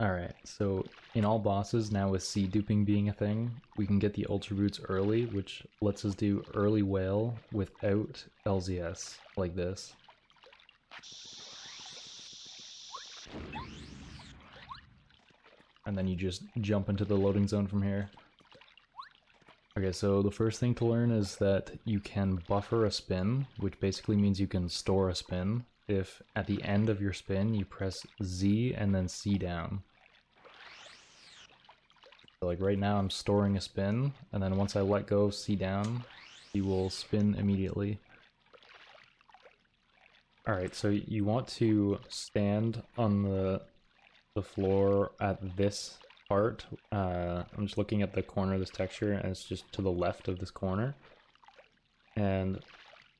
Alright, so in all bosses, now with seed duping being a thing, we can get the ultra roots early, which lets us do early whale without LZS, like this. And then you just jump into the loading zone from here. Okay, so the first thing to learn is that you can buffer a spin, which basically means you can store a spin if at the end of your spin you press Z and then C down. So like right now I'm storing a spin, and then once I let go C down, he will spin immediately. Alright, so you want to stand on the floor at this part. I'm just looking at the corner of this texture, and it's just to the left of this corner. And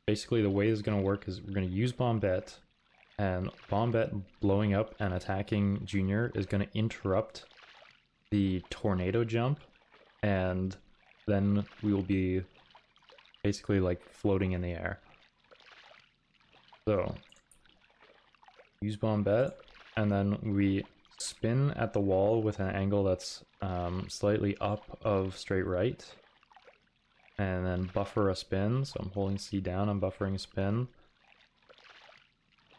basically the way this is going to work is we're going to use Bombette, and Bombette blowing up and attacking Junior is going to interrupt the tornado jump, and then we will be basically like floating in the air. So use Bombette, and then we spin at the wall with an angle that's slightly up of straight right, and then buffer a spin. So I'm holding C down, I'm buffering a spin.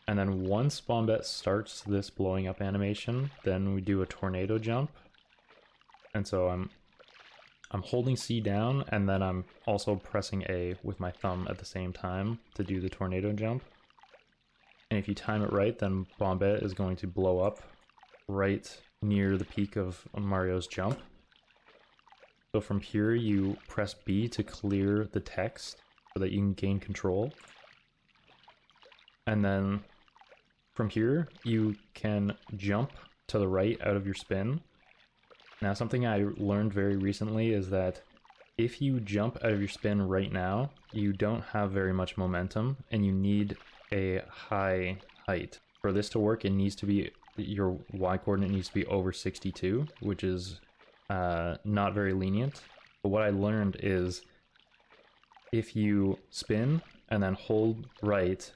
And then once Bombette starts this blowing up animation, then we do a tornado jump. And so I'm holding C down, and then I'm also pressing A with my thumb at the same time to do the tornado jump. And if you time it right, then Bombette is going to blow up right near the peak of Mario's jump. So from here you press B to clear the text so that you can gain control. And then from here you can jump to the right out of your spin. Now something I learned very recently is that if you jump out of your spin right now, you don't have very much momentum and you need a high height. For this to work, it needs to be, your Y coordinate needs to be over 62, which is not very lenient. But what I learned is if you spin and then hold right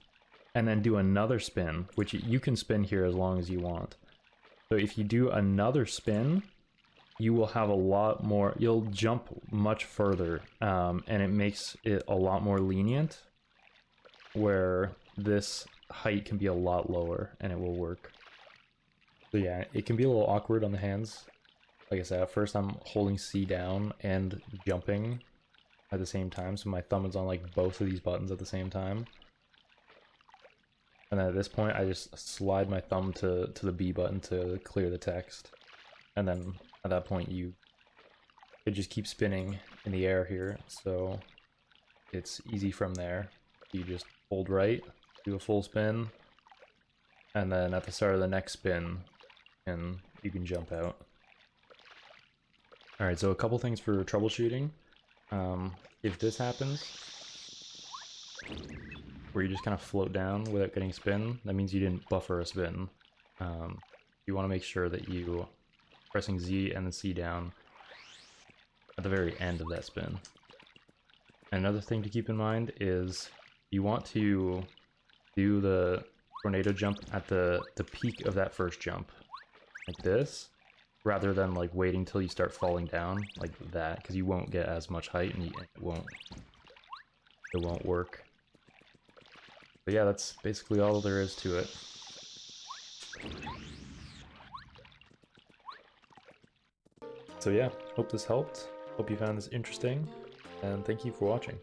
and then do another spin, which you can spin here as long as you want. So if you do another spin, you will have a lot more, you'll jump much further, and it makes it a lot more lenient, where this height can be a lot lower and it will work. So yeah, it can be a little awkward on the hands. Like I said, at first I'm holding C down and jumping at the same time, so my thumb is on like both of these buttons at the same time. And then at this point I just slide my thumb to the B button to clear the text. And then at that point it just keeps spinning in the air here, so it's easy from there. You just hold right, do a full spin, and then at the start of the next spin, and you can jump out. Alright, so a couple things for troubleshooting. If this happens, where you just kind of float down without getting spin, that means you didn't buffer a spin. You want to make sure that you pressing Z and then C down at the very end of that spin. And another thing to keep in mind is you want to do the tornado jump at the peak of that first jump, like this, rather than like waiting till you start falling down like that, because you won't get as much height and it won't work. But yeah, that's basically all there is to it. So yeah, hope this helped. Hope you found this interesting, and thank you for watching.